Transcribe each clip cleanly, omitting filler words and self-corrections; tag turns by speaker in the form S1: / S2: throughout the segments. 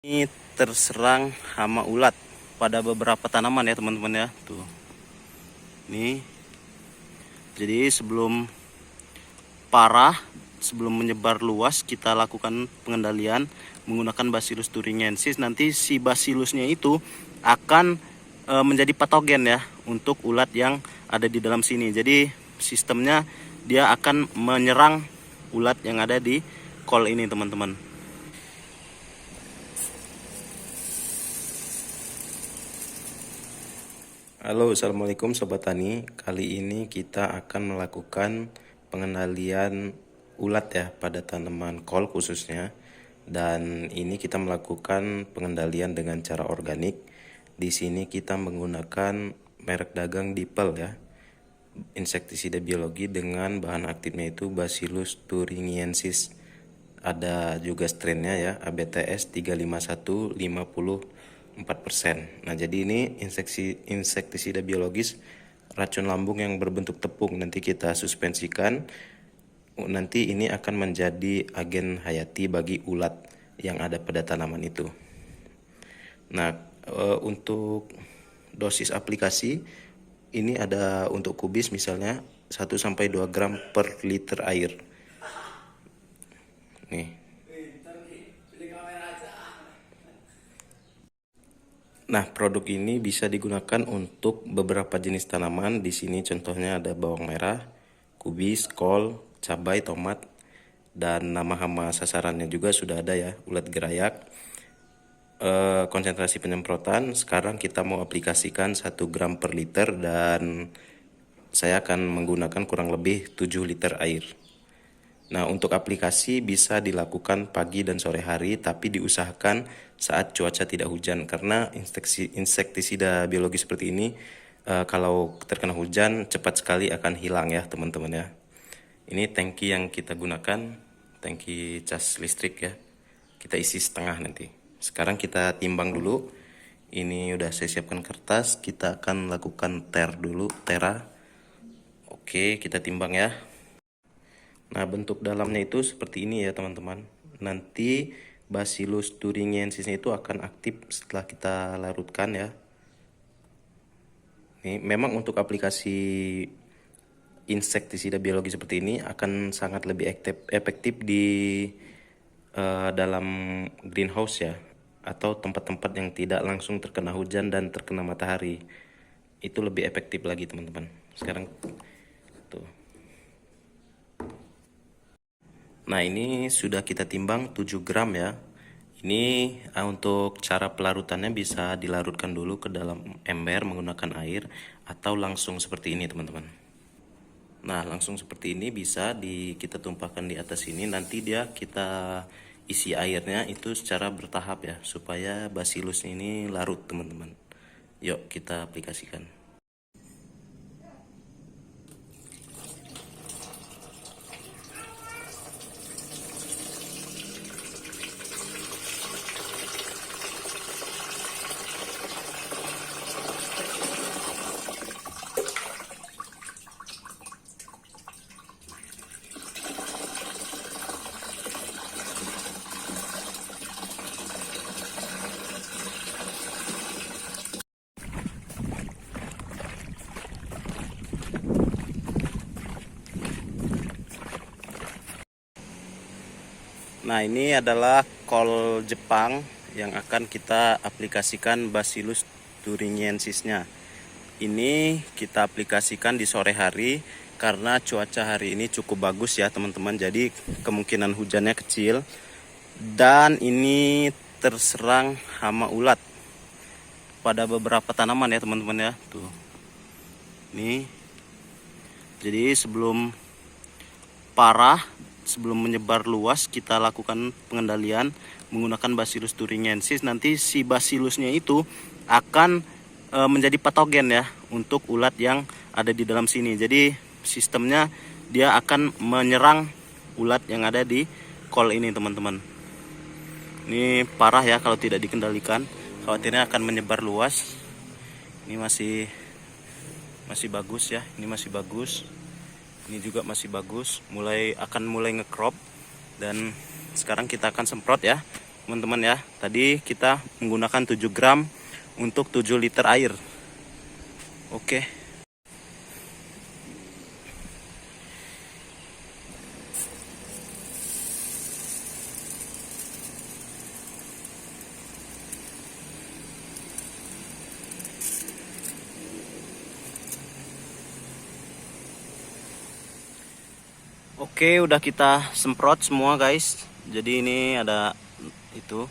S1: Ini terserang hama ulat pada beberapa tanaman ya teman-teman ya. Tuh. Ini. Jadi sebelum parah, sebelum menyebar luas, kita lakukan pengendalian menggunakan Bacillus thuringiensis. Nanti si bacillusnya itu akan menjadi patogen ya untuk ulat yang ada di dalam sini. Jadi sistemnya dia akan menyerang ulat yang ada di kol ini teman-teman. Halo, assalamualaikum sobat tani. Kali ini kita akan melakukan pengendalian ulat ya pada tanaman kol khususnya. Dan ini kita melakukan pengendalian dengan cara organik. Di sini kita menggunakan merek dagang Dipel ya, insektisida biologi dengan bahan aktifnya itu Bacillus thuringiensis. Ada juga strainnya ya, ABTS 35150 4%. Nah, jadi ini insektisida biologis racun lambung yang berbentuk tepung. Nanti kita suspensikan. Nanti ini akan menjadi agen hayati bagi ulat yang ada pada tanaman itu. Nah, untuk dosis aplikasi ini ada untuk kubis misalnya 1-2 gram per liter air. Nih. Nah, produk ini bisa digunakan untuk beberapa jenis tanaman. Di sini contohnya ada bawang merah, kubis, kol, cabai, tomat, dan nama hama sasarannya juga sudah ada ya, ulat gerayak. Konsentrasi penyemprotan sekarang kita mau aplikasikan 1 gram per liter dan saya akan menggunakan kurang lebih 7 liter air. Nah, untuk aplikasi bisa dilakukan pagi dan sore hari, tapi diusahakan saat cuaca tidak hujan, karena insektisida biologi seperti ini kalau terkena hujan cepat sekali akan hilang ya teman-teman ya. Ini tangki yang kita gunakan, tangki cas listrik ya. Kita isi setengah nanti. Sekarang kita timbang dulu. Ini udah saya siapkan kertas, kita akan lakukan tera. Oke, kita timbang ya. Nah, bentuk dalamnya itu seperti ini ya teman-teman. Nanti Bacillus thuringiensis itu akan aktif setelah kita larutkan ya. Ini memang untuk aplikasi insektisida biologi seperti ini akan sangat lebih efektif di dalam greenhouse ya, atau tempat-tempat yang tidak langsung terkena hujan dan terkena matahari. Itu lebih efektif lagi teman-teman. Sekarang tuh. Nah, ini sudah kita timbang 7 gram ya. Ini untuk cara pelarutannya bisa dilarutkan dulu ke dalam ember menggunakan air atau langsung seperti ini teman-teman. Nah, langsung seperti ini bisa kita tumpahkan di atas ini. Nanti kita isi airnya itu secara bertahap ya, supaya bacillus ini larut teman-teman. Yuk kita aplikasikan. Nah, ini adalah kol Jepang yang akan kita aplikasikan Bacillus thuringiensisnya. Ini kita aplikasikan di sore hari karena cuaca hari ini cukup bagus ya teman-teman. Jadi kemungkinan hujannya kecil. Dan ini terserang hama ulat pada beberapa tanaman ya teman-teman ya. Tuh. Ini. Jadi sebelum parah, sebelum menyebar luas, kita lakukan pengendalian menggunakan Bacillus thuringiensis. Nanti si bacillusnya itu akan menjadi patogen ya untuk ulat yang ada di dalam sini. Jadi sistemnya dia akan menyerang ulat yang ada di kol ini teman-teman. Ini parah ya kalau tidak dikendalikan, khawatirnya akan menyebar luas. Ini masih bagus ya, ini masih bagus. Ini juga masih bagus, akan mulai ngecrop. Dan sekarang kita akan semprot ya teman-teman ya. Tadi kita menggunakan 7 gram untuk 7 liter air. Oke. Oke, udah kita semprot semua guys. Jadi ini ada itu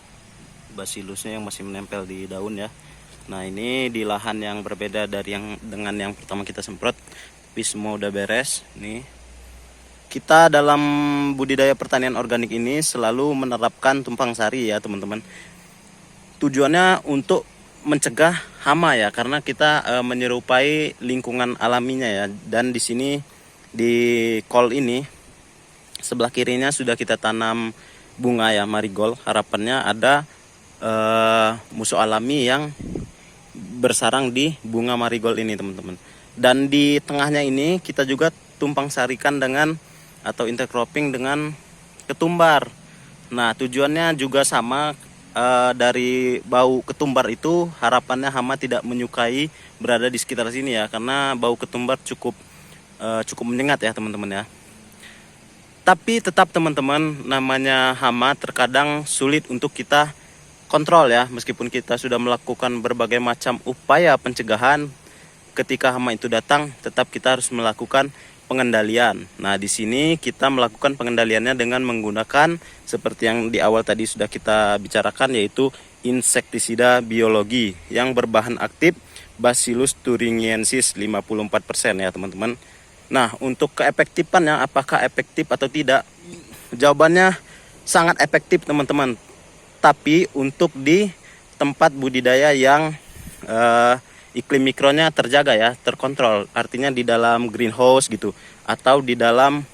S1: basilusnya yang masih menempel di daun ya. Nah, ini di lahan yang berbeda dari dengan yang pertama kita semprot. Tapi semua udah beres. Nih. Kita dalam budidaya pertanian organik ini selalu menerapkan tumpang sari ya, teman-teman. Tujuannya untuk mencegah hama ya, karena kita menyerupai lingkungan alaminya ya. Dan di sini di kol ini sebelah kirinya sudah kita tanam bunga ya, marigold. Harapannya ada musuh alami yang bersarang di bunga marigold ini, teman-teman. Dan di tengahnya ini kita juga tumpang sarikan dengan atau intercropping dengan ketumbar. Nah, tujuannya juga sama, dari bau ketumbar itu harapannya hama tidak menyukai berada di sekitar sini ya, karena bau ketumbar cukup menyengat ya, teman-teman ya. Tapi tetap teman-teman, namanya hama terkadang sulit untuk kita kontrol ya. Meskipun kita sudah melakukan berbagai macam upaya pencegahan, ketika hama itu datang tetap kita harus melakukan pengendalian. Nah, di sini kita melakukan pengendaliannya dengan menggunakan seperti yang di awal tadi sudah kita bicarakan, yaitu insektisida biologi yang berbahan aktif Bacillus thuringiensis 54% ya, teman-teman. Nah, untuk keefektifannya, apakah efektif atau tidak? Jawabannya sangat efektif, teman-teman. Tapi untuk di tempat budidaya yang iklim mikronya terjaga ya, terkontrol. Artinya di dalam greenhouse gitu, atau di dalam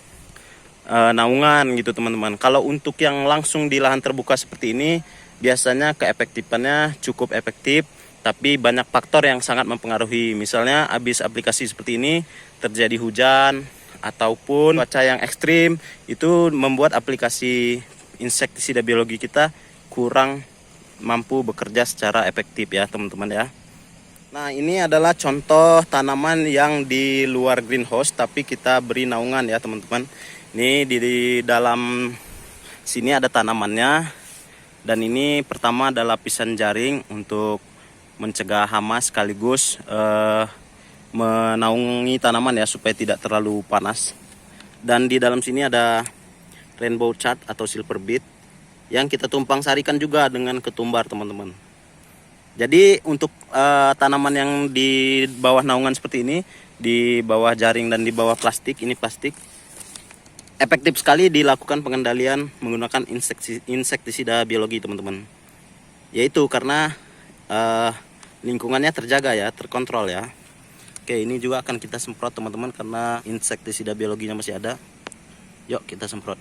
S1: naungan gitu, teman-teman. Kalau untuk yang langsung di lahan terbuka seperti ini, biasanya keefektifannya cukup efektif. Tapi banyak faktor yang sangat mempengaruhi. Misalnya habis aplikasi seperti ini terjadi hujan ataupun cuaca yang ekstrim, itu membuat aplikasi insektisida biologi kita kurang mampu bekerja secara efektif ya, teman-teman ya. Nah, ini adalah contoh tanaman yang di luar greenhouse tapi kita beri naungan ya, teman-teman. Ini di dalam sini ada tanamannya. Dan ini pertama ada lapisan jaring untuk mencegah hama sekaligus menaungi tanaman ya, supaya tidak terlalu panas. Dan di dalam sini ada rainbow chat atau silver beet yang kita tumpang sarikan juga dengan ketumbar, teman-teman. Jadi untuk tanaman yang di bawah naungan seperti ini, di bawah jaring dan di bawah plastik, ini plastik, efektif sekali dilakukan pengendalian menggunakan insektisida biologi, teman-teman. Yaitu karena lingkungannya terjaga ya, terkontrol ya. Oke, ini juga akan kita semprot, teman-teman, karena insektisida biologinya masih ada. Yuk kita semprot.